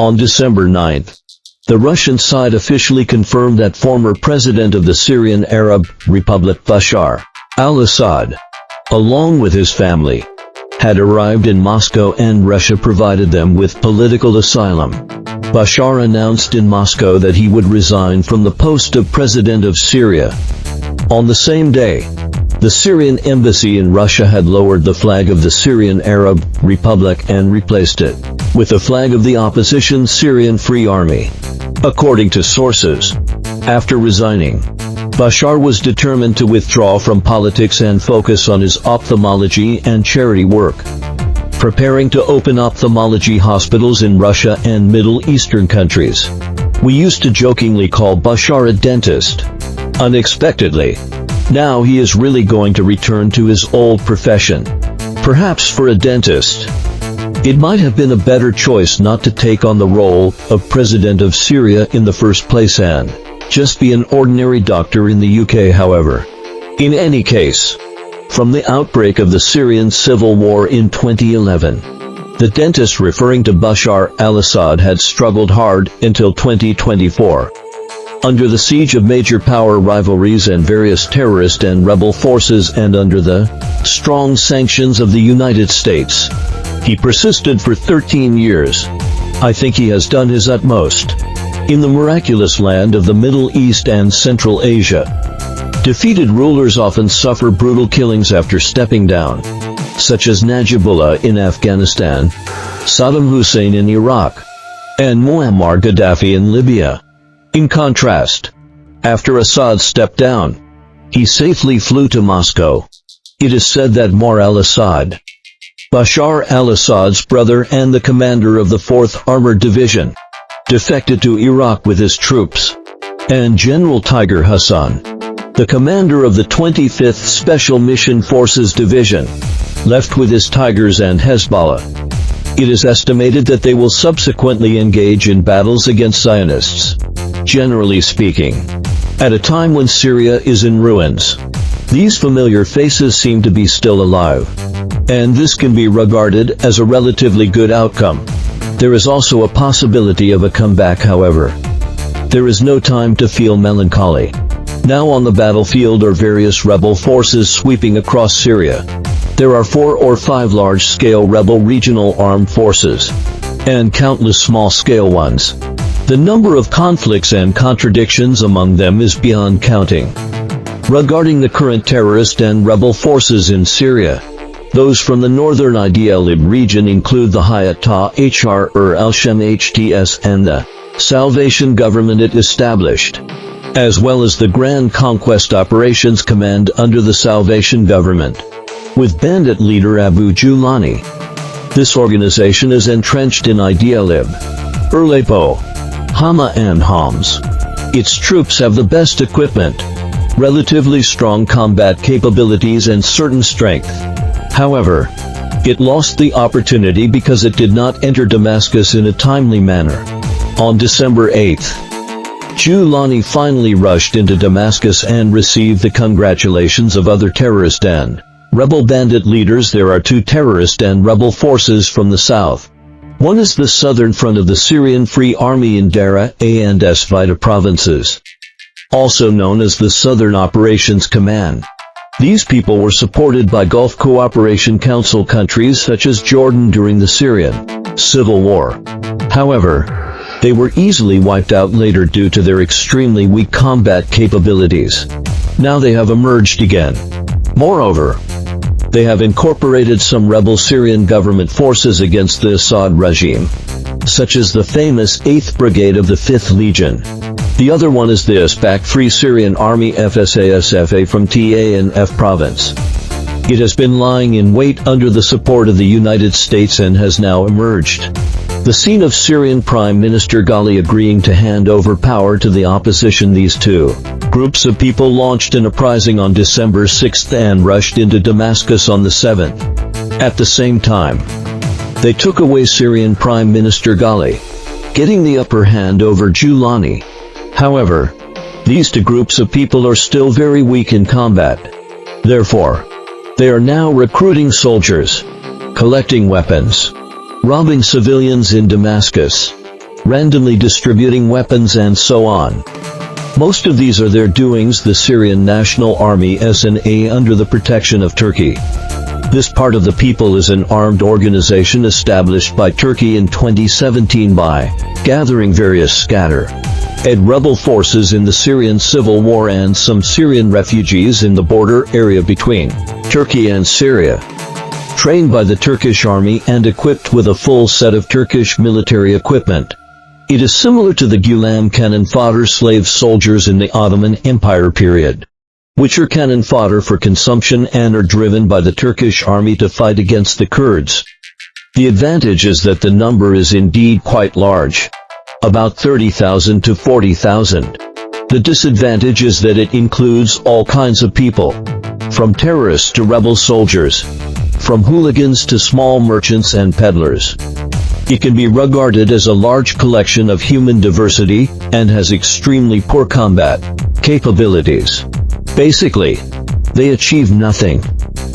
On December 9, the Russian side officially confirmed that former president of the Syrian Arab Republic Bashar al-Assad, along with his family, had arrived in Moscow and Russia provided them with political asylum. Bashar announced in Moscow that he would resign from the post of president of Syria. On the same day, the Syrian embassy in Russia had lowered the flag of the Syrian Arab Republic and replaced it with the flag of the opposition Syrian Free Army. According to sources, after resigning, Bashar was determined to withdraw from politics and focus on his ophthalmology and charity work, preparing to open ophthalmology hospitals in Russia and Middle Eastern countries. We used to jokingly call Bashar a dentist. Unexpectedly, now he is really going to return to his old profession. Perhaps for a dentist, it might have been a better choice not to take on the role of president of Syria in the first place and just be an ordinary doctor in the UK, however. In any case, from the outbreak of the Syrian civil war in 2011, the dentist referring to Bashar al-Assad had struggled hard until 2024. Under the siege of major power rivalries and various terrorist and rebel forces and under the strong sanctions of the United States, he persisted for 13 years. I think he has done his utmost. In the miraculous land of the Middle East and Central Asia, defeated rulers often suffer brutal killings after stepping down, such as Najibullah in Afghanistan, Saddam Hussein in Iraq, and Muammar Gaddafi in Libya. In contrast, after Assad stepped down, he safely flew to Moscow. It is said that Bashar al-Assad, Bashar al-Assad's brother and the commander of the 4th Armored Division, defected to Iraq with his troops, and General Tiger Hassan, the commander of the 25th Special Mission Forces Division, left with his Tigers and Hezbollah. It is estimated that they will subsequently engage in battles against Zionists. Generally speaking, at a time when Syria is in ruins, these familiar faces seem to be still alive, and this can be regarded as a relatively good outcome. There is also a possibility of a comeback, however. There is no time to feel melancholy. Now on the battlefield are various rebel forces sweeping across Syria. There are 4 or 5 large-scale rebel regional armed forces, and countless small-scale ones. The number of conflicts and contradictions among them is beyond counting. Regarding the current terrorist and rebel forces in Syria, those from the northern Idlib region include the Hayat Tahrir al-Sham HTS and the Salvation Government it established, as well as the Grand Conquest Operations Command under the Salvation Government, with bandit leader Abu Julani. This organization is entrenched in Idlib, Aleppo, Hama and Homs. Its troops have the best equipment, relatively strong combat capabilities and certain strength. However, it lost the opportunity because it did not enter Damascus in a timely manner. On December 8, Julani finally rushed into Damascus and received the congratulations of other terrorist and rebel bandit leaders. There are 2 terrorist and rebel forces from the south. One is the southern front of the Syrian Free Army in Daraa and Svita provinces, also known as the Southern Operations Command. These people were supported by Gulf Cooperation Council countries such as Jordan during the Syrian civil war. However, they were easily wiped out later due to their extremely weak combat capabilities. Now they have emerged again. Moreover, they have incorporated some rebel Syrian government forces against the Assad regime, such as the famous 8th Brigade of the 5th Legion. The other one is the Isbak Free Syrian Army FSASFA from TANF province. It has been lying in wait under the support of the United States and has now emerged. The scene of Syrian Prime Minister Ghali agreeing to hand over power to the opposition. These 2 groups of people launched an uprising on December 6 and rushed into Damascus on the 7th. At the same time, they took away Syrian Prime Minister Ghali, getting the upper hand over Julani. However, these 2 groups of people are still very weak in combat. Therefore, they are now recruiting soldiers, collecting weapons, robbing civilians in Damascus, randomly distributing weapons and so on. Most of these are their doings, the Syrian National Army SNA, under the protection of Turkey. This part of the people is an armed organization established by Turkey in 2017 by gathering various scattered rebel forces in the Syrian civil war and some Syrian refugees in the border area between Turkey and Syria. Trained by the Turkish army and equipped with a full set of Turkish military equipment. It is similar to the Gulam cannon fodder slave soldiers in the Ottoman Empire period, which are cannon fodder for consumption and are driven by the Turkish army to fight against the Kurds. The advantage is that the number is indeed quite large, about 30,000 to 40,000. The disadvantage is that it includes all kinds of people, from terrorists to rebel soldiers, from hooligans to small merchants and peddlers. It can be regarded as a large collection of human diversity and has extremely poor combat capabilities. Basically, they achieve nothing.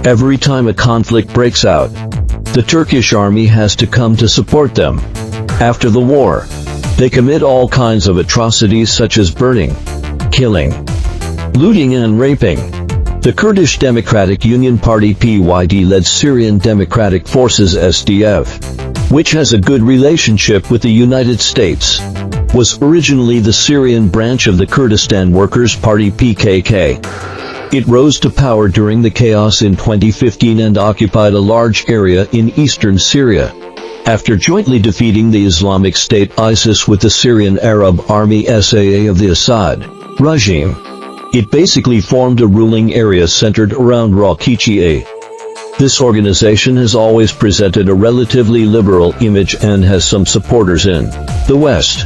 Every time a conflict breaks out, the Turkish army has to come to support them. After the war, they commit all kinds of atrocities such as burning, killing, looting and raping. The Kurdish Democratic Union Party PYD-led Syrian Democratic Forces SDF, which has a good relationship with the United States, was originally the Syrian branch of the Kurdistan Workers' Party PKK. It rose to power during the chaos in 2015 and occupied a large area in eastern Syria. After jointly defeating the Islamic State ISIS with the Syrian Arab Army SAA of the Assad regime, it basically formed a ruling area centered around Raqiqi. This organization has always presented a relatively liberal image and has some supporters in the West.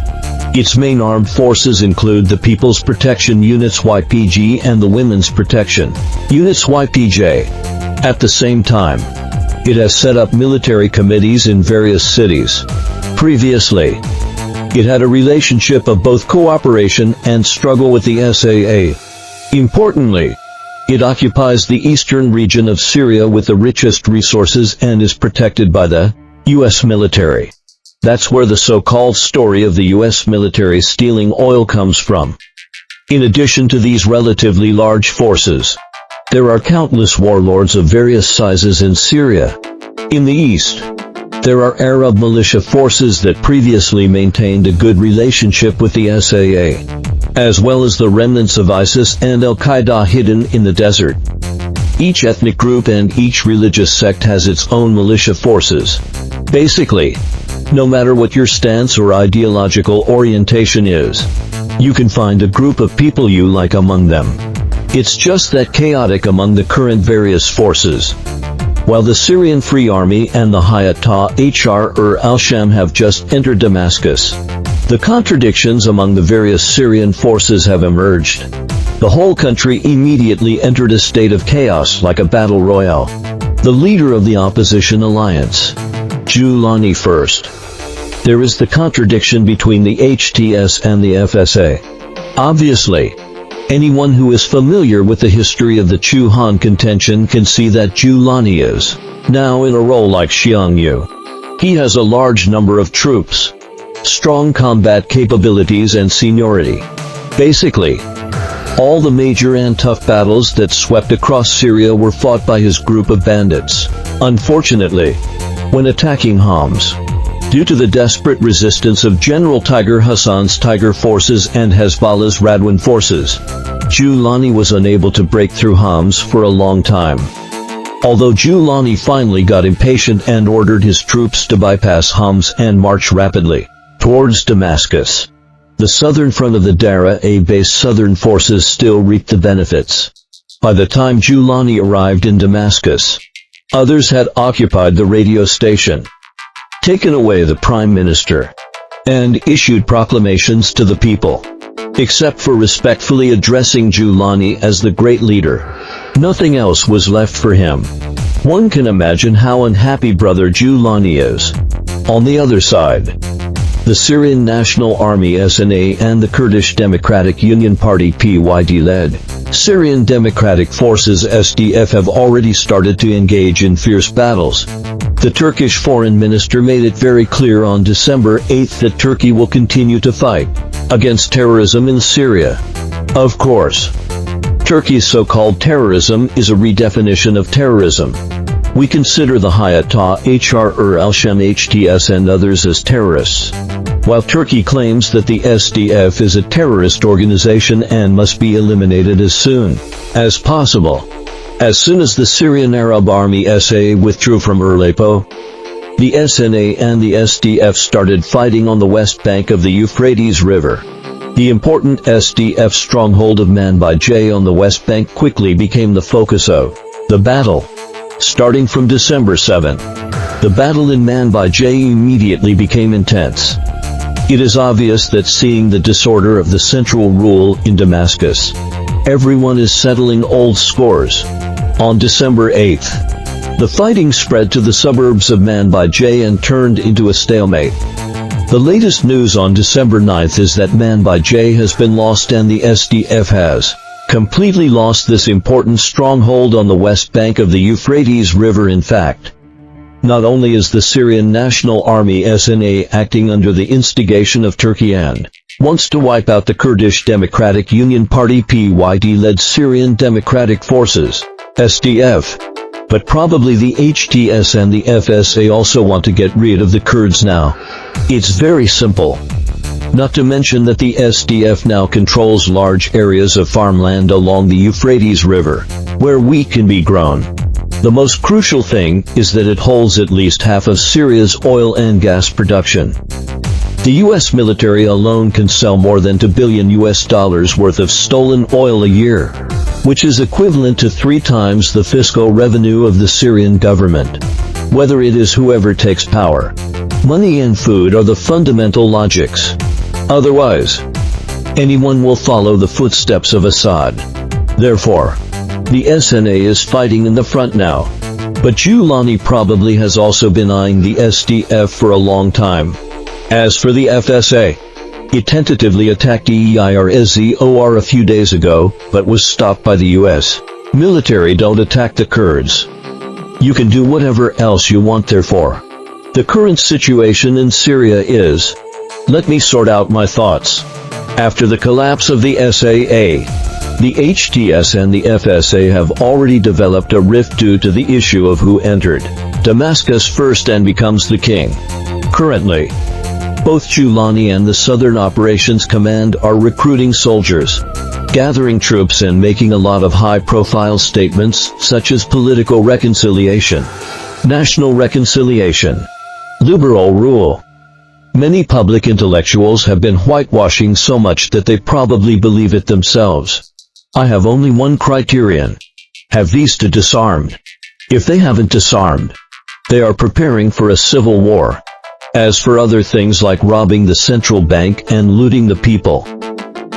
Its main armed forces include the People's Protection Units YPG and the Women's Protection Units YPJ. At the same time, it has set up military committees in various cities. Previously, it had a relationship of both cooperation and struggle with the SAA. Importantly, it occupies the eastern region of Syria with the richest resources and is protected by the U.S. military. That's where the so-called story of the U.S. military stealing oil comes from. In addition to these relatively large forces, there are countless warlords of various sizes in Syria. In the east, there are Arab militia forces that previously maintained a good relationship with the SAA, as well as the remnants of ISIS and al-Qaeda hidden in the desert. Each ethnic group and each religious sect has its own militia forces. Basically, no matter what your stance or ideological orientation is, you can find a group of people you like among them. It's just that chaotic among the current various forces. While the Syrian Free Army and the Hayat Tahrir or al-Sham have just entered Damascus, the contradictions among the various Syrian forces have emerged. The whole country immediately entered a state of chaos like a battle royale. The leader of the opposition alliance, Julani first. There is the contradiction between the HTS and the FSA. Obviously, anyone who is familiar with the history of the Chuhan contention can see that Julani is now in a role like Xiangyu. He has a large number of troops, strong combat capabilities and seniority. Basically, all the major and tough battles that swept across Syria were fought by his group of bandits. Unfortunately, when attacking Homs, due to the desperate resistance of General Tiger Hassan's Tiger forces and Hezbollah's Radwan forces, Julani was unable to break through Homs for a long time. Although Julani finally got impatient and ordered his troops to bypass Homs and march rapidly towards Damascus, the southern front of the Daraa-based southern forces still reaped the benefits. By the time Julani arrived in Damascus, others had occupied the radio station, taken away the prime minister, and issued proclamations to the people. Except for respectfully addressing Julani as the great leader, nothing else was left for him. One can imagine how unhappy Brother Julani is. On the other side, the Syrian National Army SNA and the Kurdish Democratic Union Party PYD-led Syrian Democratic Forces SDF have already started to engage in fierce battles. The Turkish foreign minister made it very clear on December 8 that Turkey will continue to fight against terrorism in Syria. Of course, Turkey's so-called terrorism is a redefinition of terrorism. We consider the Hayat al-Sham HTS and others as terrorists, while Turkey claims that the SDF is a terrorist organization and must be eliminated as soon as possible. As soon as the Syrian Arab Army SA withdrew from Aleppo, the SNA and the SDF started fighting on the west bank of the Euphrates River. The important SDF stronghold of Manbij on the west bank quickly became the focus of the battle. Starting from December 7, the battle in Manbij immediately became intense. It is obvious that seeing the disorder of the central rule in Damascus, everyone is settling old scores. On December 8, the fighting spread to the suburbs of Manbij and turned into a stalemate. The latest news on December 9 is that Manbij has been lost and the SDF has completely lost this important stronghold on the west bank of the Euphrates River. In fact, not only is the Syrian National Army SNA acting under the instigation of Turkey and wants to wipe out the Kurdish Democratic Union Party PYD-led Syrian Democratic Forces, SDF, but probably the HTS and the FSA also want to get rid of the Kurds now. It's very simple. Not to mention that the SDF now controls large areas of farmland along the Euphrates River, where wheat can be grown. The most crucial thing is that it holds at least half of Syria's oil and gas production. The US military alone can sell more than $2 billion worth of stolen oil a year, which is equivalent to 3 times the fiscal revenue of the Syrian government. Whether it is whoever takes power, money and food are the fundamental logics. Otherwise, anyone will follow the footsteps of Assad. Therefore, the SNA is fighting in the front now. But Giuliani probably has also been eyeing the SDF for a long time. As for the FSA, it tentatively attacked EIRZOR a few days ago, but was stopped by the US military. Don't attack the Kurds. You can do whatever else you want. Therefore, the current situation in Syria is, let me sort out my thoughts. After the collapse of the SAA, the HTS and the FSA have already developed a rift due to the issue of who entered Damascus first and becomes the king. Currently, both Giuliani and the Southern Operations Command are recruiting soldiers, gathering troops and making a lot of high-profile statements such as political reconciliation, national reconciliation, liberal rule. Many public intellectuals have been whitewashing so much that they probably believe it themselves. I have only one criterion. Have these two disarmed? If they haven't disarmed, they are preparing for a civil war. As for other things like robbing the central bank and looting the people,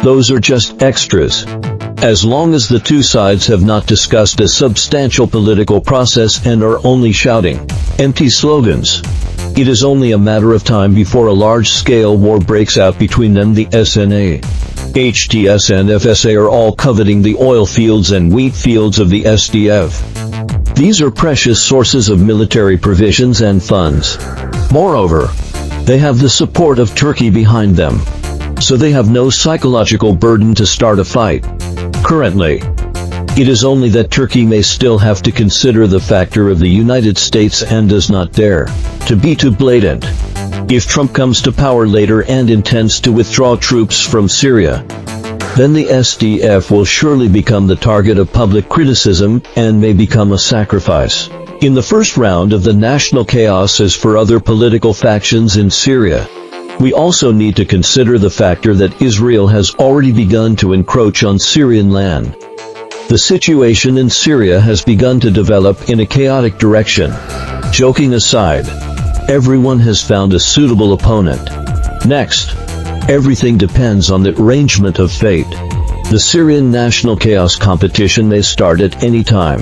those are just extras. As long as the two sides have not discussed a substantial political process and are only shouting empty slogans, it is only a matter of time before a large-scale war breaks out between them. The SNA, HTS and FSA are all coveting the oil fields and wheat fields of the SDF. These are precious sources of military provisions and funds. Moreover, they have the support of Turkey behind them, so they have no psychological burden to start a fight. Currently, it is only that Turkey may still have to consider the factor of the United States and does not dare to be too blatant. If Trump comes to power later and intends to withdraw troops from Syria, then the SDF will surely become the target of public criticism and may become a sacrifice in the first round of the national chaos. As for other political factions in Syria, we also need to consider the factor that Israel has already begun to encroach on Syrian land. The situation in Syria has begun to develop in a chaotic direction. Joking aside, everyone has found a suitable opponent. Next, everything depends on the arrangement of fate. The Syrian national chaos competition may start at any time.